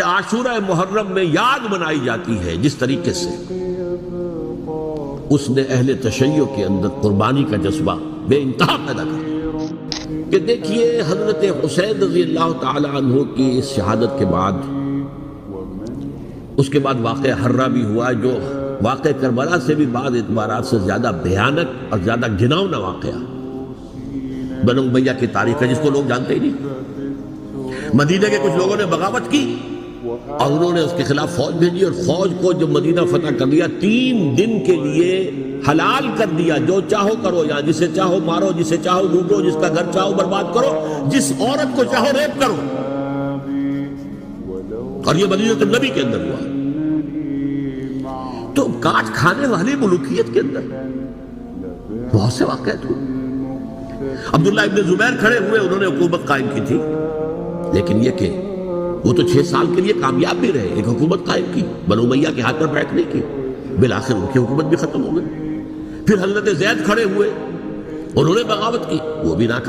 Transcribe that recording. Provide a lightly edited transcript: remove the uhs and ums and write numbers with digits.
کہ عاشورہ محرم میں یاد منائی جاتی ہے جس طریقے سے اس نے اہل تشیع کے اندر قربانی کا جذبہ بے انتہا پیدا کر کہ دیکھیے حضرت حسین رضی اللہ تعالی عنہ کی اس شہادت کے بعد اس کے بعد واقعہ حرہ بھی ہوا جو واقعہ کربلا سے بھی بعض اعتبارات سے زیادہ بھیانک اور زیادہ گھناؤنا واقعہ بنو امیہ کی تاریخ ہے جس کو لوگ جانتے ہی نہیں۔ مدینہ کے کچھ لوگوں نے بغاوت کی اور انہوں نے اس کے خلاف فوج بھیجی اور فوج کو جب مدینہ فتح کر دیا 3 دن کے لیے حلال کر دیا، جو چاہو کرو، یا جسے چاہو مارو، جسے چاہو لوٹو، جس کا گھر چاہو برباد کرو، جس عورت کو چاہو ریپ کرو۔ اور یہ مدینہ النبی کے اندر ہوا۔ تو کاٹ کھانے والی ملوکیت کے اندر بہت سے واقعات ہوئے۔ عبداللہ ابن زبیر کھڑے ہوئے، انہوں نے حکومت قائم کی تھی، لیکن یہ کہ وہ تو 6 سال کے لیے کامیاب بھی رہے، ایک حکومت قائم کی، بنو امیہ کے ہاتھ پر بیٹھ نہیں کی، بالآخر ان کی حکومت بھی ختم ہو گئی۔ پھر حضرت زید کھڑے ہوئے، انہوں نے بغاوت کی، وہ بھی ناکام۔